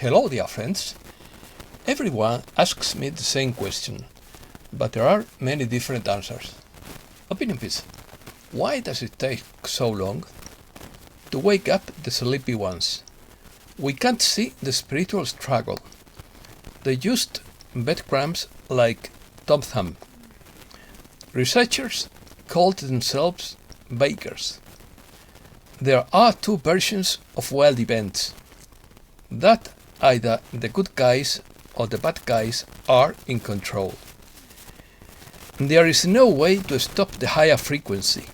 Hello, dear friends. Everyone asks me the same question, but there are many different answers. Opinion please. Why does it take so long to wake up the sleepy ones? We can't see the spiritual struggle. They used breadcrumbs like Tom Thumb. Researchers called themselves bakers. There are two versions of world events. That either the good guys or the bad guys are in control. There is no way to stop the higher frequency.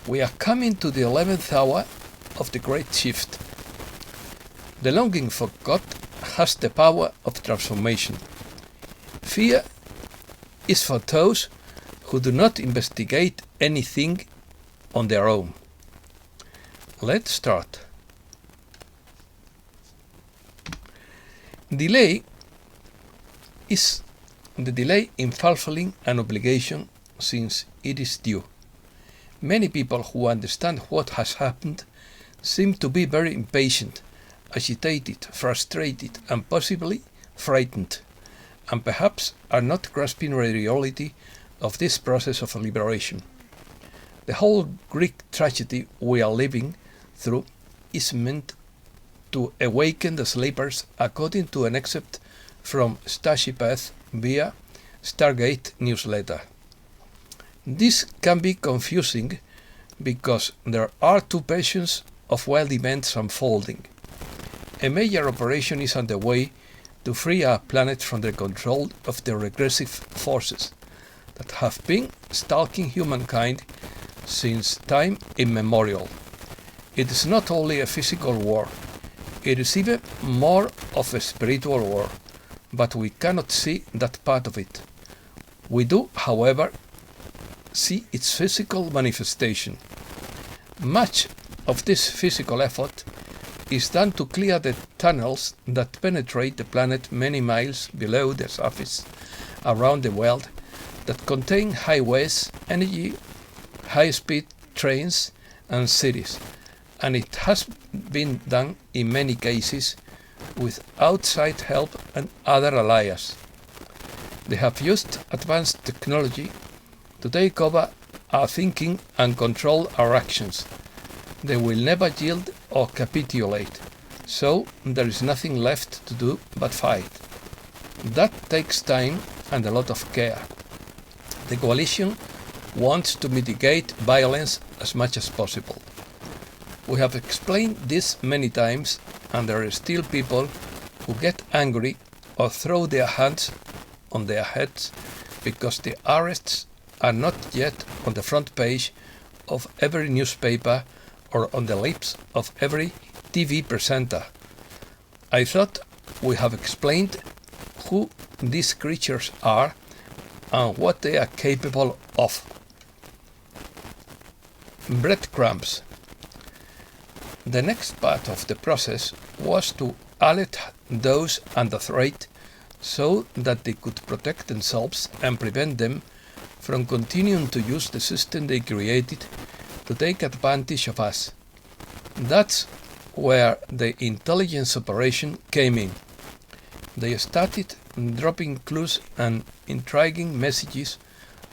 We are coming to the 11th hour of the great shift. The longing for God has the power of transformation. Fear is for those who do not investigate anything on their own. Let's start. Delay is the delay in fulfilling an obligation since it is due. Many people who understand what has happened seem to be very impatient, agitated, frustrated, and possibly frightened, and perhaps are not grasping the reality of this process of liberation. The whole Greek tragedy we are living through is meant to awaken the sleepers according to an excerpt from Starship Earth via Stargate newsletter. This can be confusing because there are two versions of world events unfolding. A major operation is underway to free our planet from the control of the regressive forces that have been stalking humankind since time immemorial. It is not only a physical war, it is even more of a spiritual war, but we cannot see that part of it. We do, however, see its physical manifestation. Much of this physical effort is done to clear the tunnels that penetrate the planet many miles below the surface around the world that contain highways, energy, high-speed trains and cities, and it has been done in many cases with outside help and other allies. They have used advanced technology to take over our thinking and control our actions. They will never yield or capitulate, so there is nothing left to do but fight. That takes time and a lot of care. The coalition wants to mitigate violence as much as possible. We have explained this many times, and there are still people who get angry or throw their hands on their heads because the arrests are not yet on the front page of every newspaper or on the lips of every TV presenter. I thought we have explained who these creatures are and what they are capable of. Breadcrumbs. The next part of the process was to alert those under threat so that they could protect themselves and prevent them from continuing to use the system they created to take advantage of us. That's where the intelligence operation came in. They started dropping clues and intriguing messages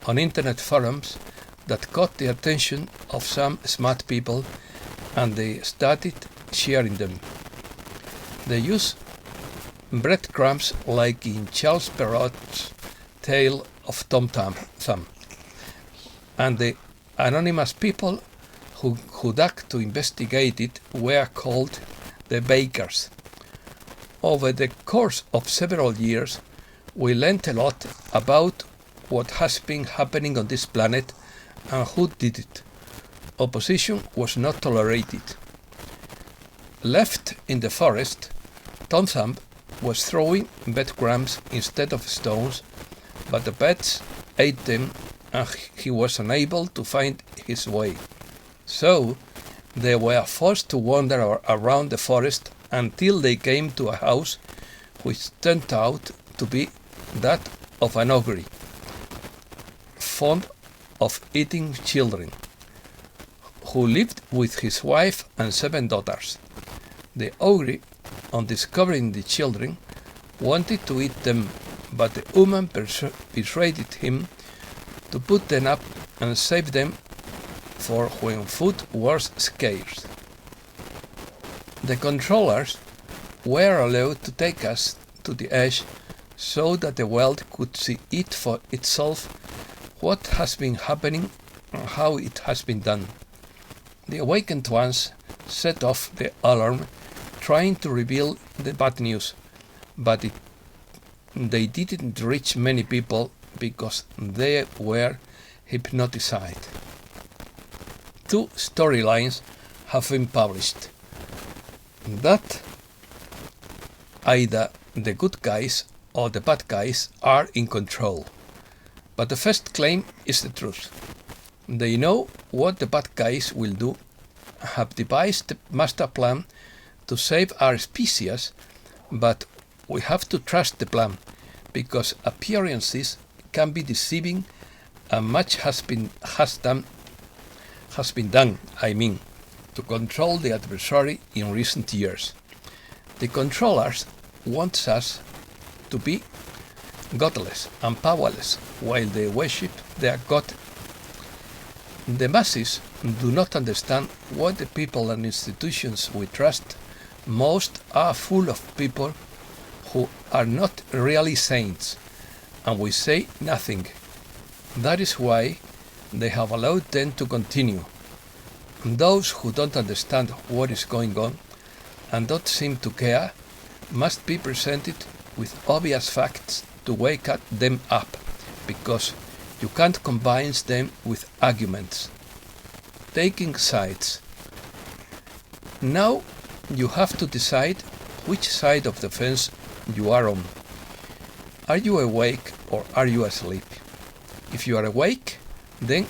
on internet forums that caught the attention of some smart people, and they started sharing them. They use breadcrumbs like in Charles Perrault's Tale of Tom Thumb, and the anonymous people who dug to investigate it were called the bakers. Over the course of several years, we learned a lot about what has been happening on this planet and who did it. Opposition was not tolerated. Left in the forest, Tom Thumb was throwing breadcrumbs instead of stones, but the bats ate them and he was unable to find his way. So they were forced to wander around the forest until they came to a house which turned out to be that of an ogre, fond of eating children, who lived with his wife and 7 daughters. The ogre on discovering the children, wanted to eat them, but the woman persuaded him to put them up and save them for when food was scarce. The controllers were allowed to take us to the edge so that the world could see it for itself what has been happening and how it has been done. The awakened ones set off the alarm, trying to reveal the bad news, but they didn't reach many people because they were hypnotized. 2 storylines have been published. That either the good guys or the bad guys are in control. But the first claim is the truth. They know what the bad guys will do, have devised the master plan to save our species, but we have to trust the plan, because appearances can be deceiving and much has been done, to control the adversary in recent years. The controllers want us to be godless and powerless while they worship their God. The masses do not understand what the people and institutions we trust most are full of people who are not really saints, and we say nothing. That is why they have allowed them to continue. Those who don't understand what is going on and don't seem to care must be presented with obvious facts to wake them up, because you can't combine them with arguments. Taking sides. Now you have to decide which side of the fence you are on. Are you awake or are you asleep? If you are awake, then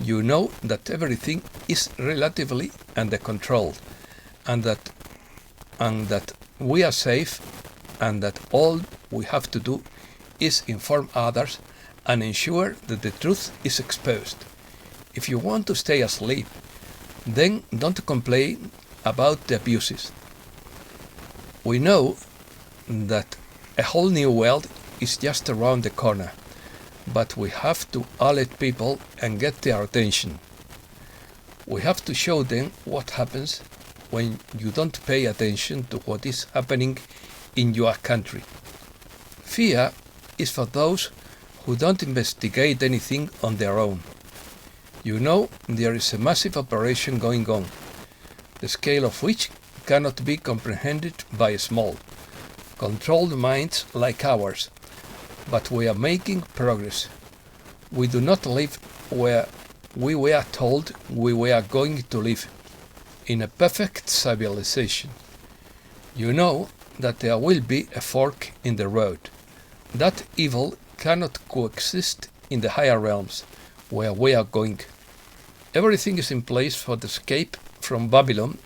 you know that everything is relatively under control, and that we are safe, and that all we have to do is inform others and ensure that the truth is exposed. If you want to stay asleep, then don't complain about the abuses. We know that a whole new world is just around the corner, but we have to alert people and get their attention. We have to show them what happens when you don't pay attention to what is happening in your country. Fear is for those who don't investigate anything on their own. You know there is a massive operation going on, the scale of which cannot be comprehended by small, controlled minds like ours, but we are making progress. We do not live where we were told we were going to live, in a perfect civilization. You know that there will be a fork in the road. That evil cannot coexist in the higher realms where we are going. Everything is in place for the escape from Babylon,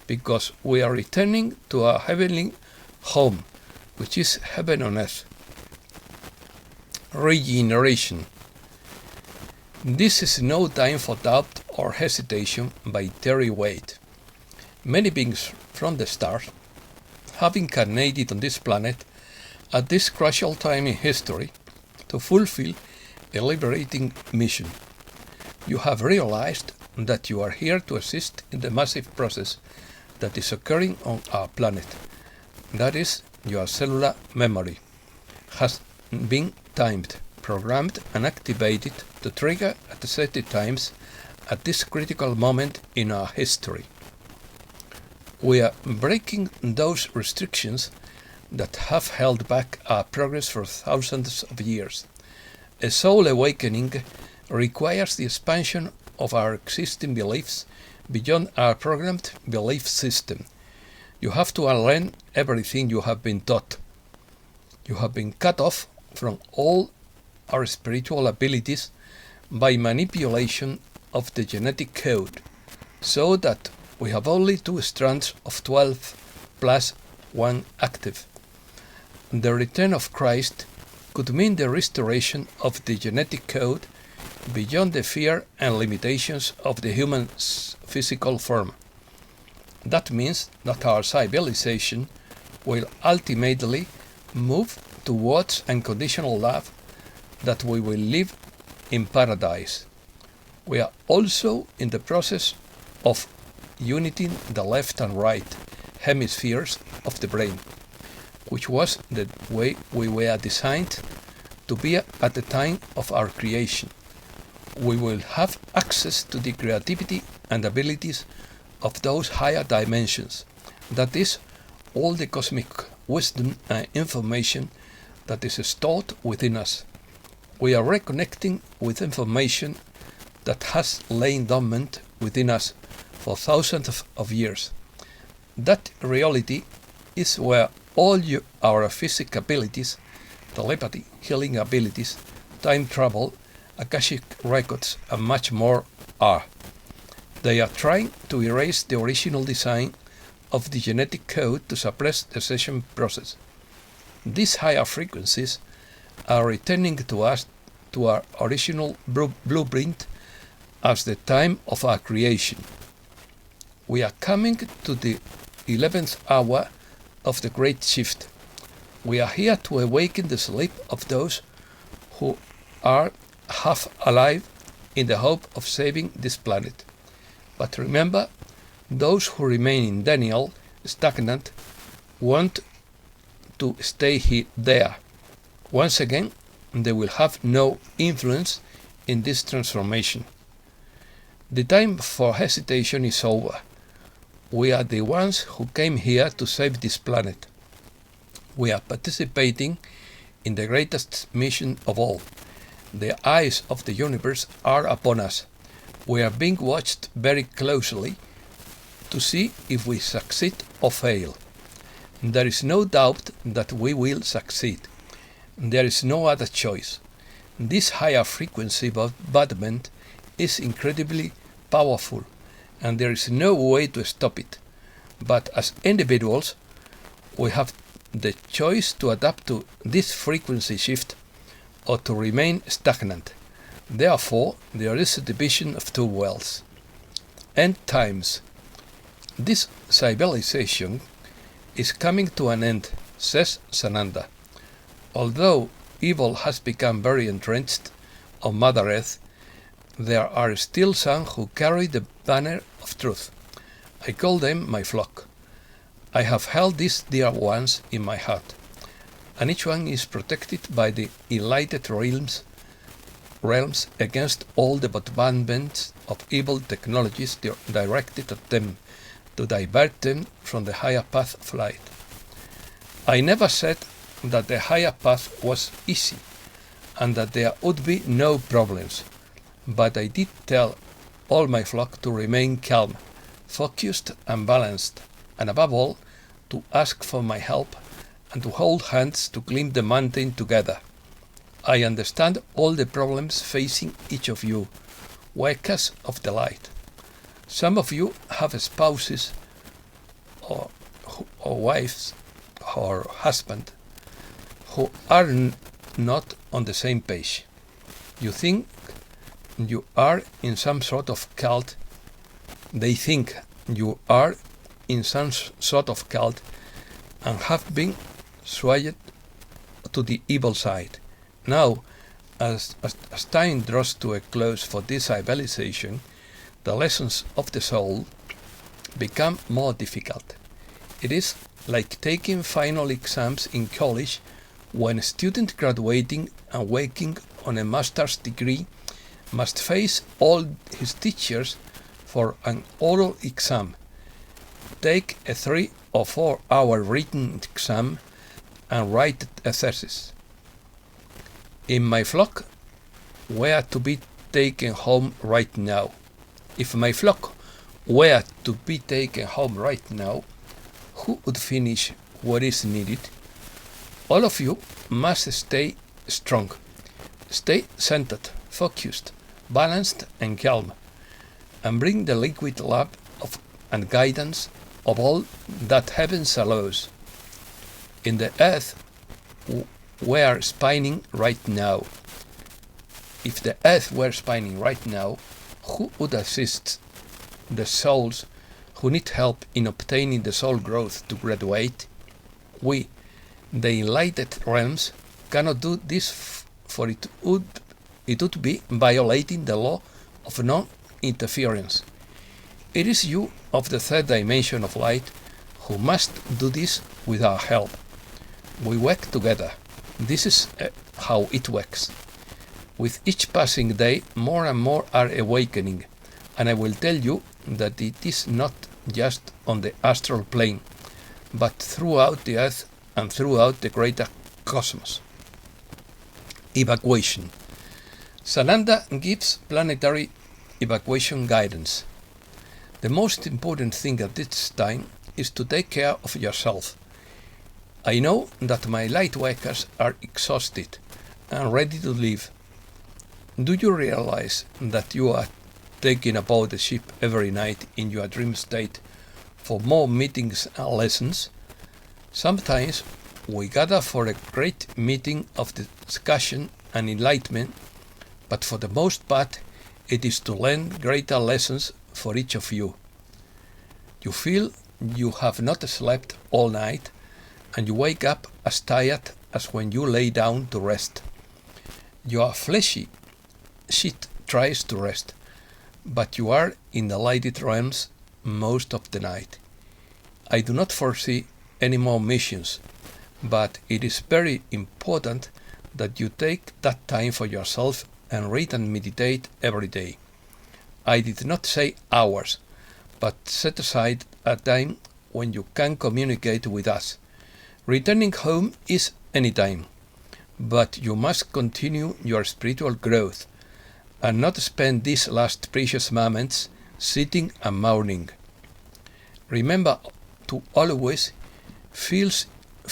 because we are returning to our heavenly home, which is heaven on earth. Regeneration. This is no time for doubt or hesitation by Terry Wade. Many beings from the stars have incarnated on this planet at this crucial time in history to fulfill a liberating mission. You have realized that you are here to assist in the massive process that is occurring on our planet. That is, your cellular memory has been timed, programmed and activated to trigger at certain times at this critical moment in our history. We are breaking those restrictions that have held back our progress for thousands of years. A soul awakening requires the expansion of our existing beliefs beyond our programmed belief system. You have to unlearn everything you have been taught. You have been cut off from all our spiritual abilities by manipulation of the genetic code, so that we have only 2 strands of 12 plus 1 active. The return of Christ could mean the restoration of the genetic code beyond the fear and limitations of the human's physical form. That means that our civilization will ultimately move towards unconditional love that we will live in paradise. We are also in the process of uniting the left and right hemispheres of the brain, which was the way we were designed to be at the time of our creation. We will have access to the creativity and abilities of those higher dimensions, that is, all the cosmic wisdom and information that is stored within us. We are reconnecting with information that has lain dormant within us for thousands of years. That reality is where all our physical abilities, telepathy, healing abilities, time travel, Akashic records, and much more are. They are trying to erase the original design of the genetic code to suppress the cessation process. These higher frequencies are returning to us to our original blueprint as the time of our creation. We are coming to the 11th hour of the Great Shift. We are here to awaken the sleep of those who are half alive in the hope of saving this planet. But remember, those who remain in denial, stagnant, want to stay there. Once again, they will have no influence in this transformation. The time for hesitation is over. We are the ones who came here to save this planet. We are participating in the greatest mission of all. The eyes of the universe are upon us. We are being watched very closely to see if we succeed or fail. There is no doubt that we will succeed. There is no other choice. This higher frequency bombardment is incredibly powerful, and there is no way to stop it. But as individuals, we have the choice to adapt to this frequency shift or to remain stagnant. Therefore, there is a division of two worlds. End times. This civilization is coming to an end, says Sananda. Although evil has become very entrenched on Mother Earth, there are still some who carry the banner of truth. I call them my flock. I have held these dear ones in my heart, and each one is protected by the enlightened realms against all the bombardments of evil technologies directed at them to divert them from the higher path of light. I never said that the higher path was easy and that there would be no problems, but I did tell all my flock to remain calm, focused and balanced, and above all, to ask for my help and to hold hands to climb the mountain together. I understand all the problems facing each of you, workers of the light. Some of you have spouses or wives or husband who are not on the same page. You think you are in some sort of cult. They think you are in some sort of cult and have been swayed to the evil side. Now, as time draws to a close for this civilization, the lessons of the soul become more difficult. It is like taking final exams in college when a student graduating and working on a master's degree must face all his teachers for an oral exam, take a 3 or 4 hour written exam, and write a thesis. In my flock were to be taken home right now. If my flock were to be taken home right now, who would finish what is needed? All of you must stay strong. Stay centered, focused, balanced and calm, and bring the liquid love and guidance of all that heaven allows. In the earth were spinning right now. If the earth were spinning right now, who would assist the souls who need help in obtaining the soul growth to graduate? we, the enlightened realms, cannot do this, for it would be violating the law of non-interference. It is you of the third dimension of light who must do this with our help. We work together. This is how it works. With each passing day, more and more are awakening, and I will tell you that it is not just on the astral plane, but throughout the earth and throughout the greater cosmos. Evacuation. Sananda gives planetary evacuation guidance. The most important thing at this time is to take care of yourself. I know that my light workers are exhausted and ready to leave. Do you realize that you are taking aboard the ship every night in your dream state for more meetings and lessons? Sometimes we gather for a great meeting of discussion and enlightenment, but for the most part it is to learn greater lessons for each of you. You feel you have not slept all night, and you wake up as tired as when you lay down to rest. Your fleshy sheet tries to rest, but you are in the lighted realms most of the night. I do not foresee any more missions, but it is very important that you take that time for yourself and read and meditate every day. I did not say hours, but set aside a time when you can communicate with us. Returning home is any time, but you must continue your spiritual growth and not spend these last precious moments sitting and mourning. Remember to always fill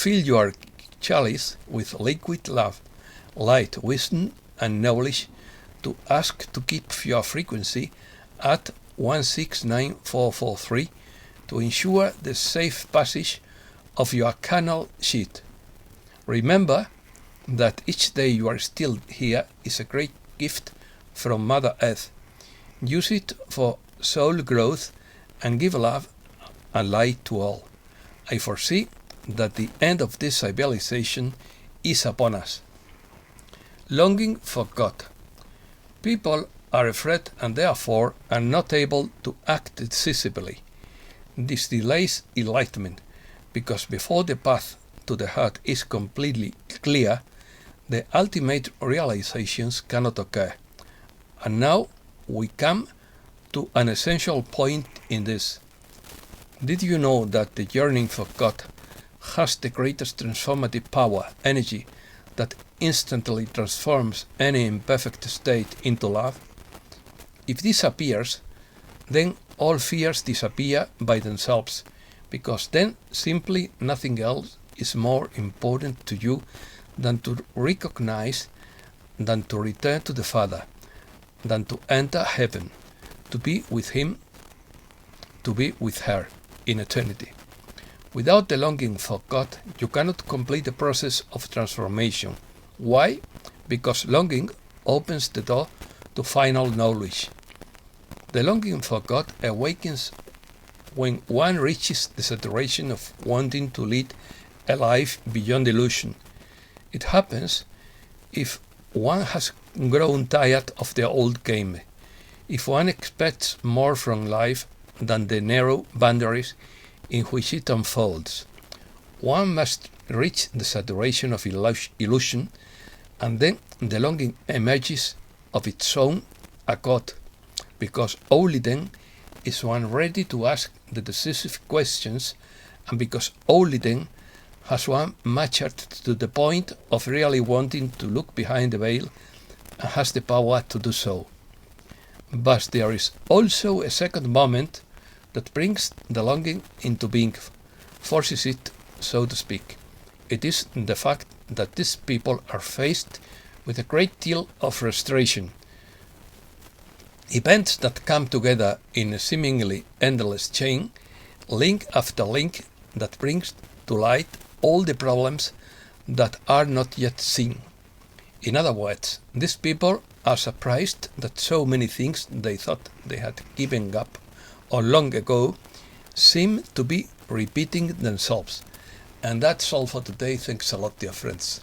your chalice with liquid love, light, wisdom, and knowledge, to ask to keep your frequency at 169443 to ensure the safe passage of your canal sheet. Remember that each day you are still here is a great gift from Mother Earth. Use it for soul growth and give love and light to all. I foresee that the end of this civilization is upon us. Longing for God. People are afraid and therefore are not able to act decisively. This delays enlightenment, because before the path to the heart is completely clear, the ultimate realizations cannot occur. And now we come to an essential point in this. Did you know that the yearning for God has the greatest transformative power, energy, that instantly transforms any imperfect state into love? If this appears, then all fears disappear by themselves, because then simply nothing else is more important to you than to recognize, than to return to the Father, than to enter heaven, to be with Him, to be with her in eternity. Without the longing for God, you cannot complete the process of transformation. Why? Because longing opens the door to final knowledge. The longing for God awakens when one reaches the saturation of wanting to lead a life beyond illusion. It happens if one has grown tired of the old game, if one expects more from life than the narrow boundaries in which it unfolds. One must reach the saturation of illusion, and then the longing emerges of its own accord, because only then is one ready to ask the decisive questions, and because only then has one matured to the point of really wanting to look behind the veil and has the power to do so. But there is also a second moment that brings the longing into being, forces it, so to speak. It is the fact that these people are faced with a great deal of frustration. Events that come together in a seemingly endless chain, link after link, that brings to light all the problems that are not yet seen. In other words, these people are surprised that so many things they thought they had given up or long ago seem to be repeating themselves, And that's all for today. Thanks a lot, dear friends.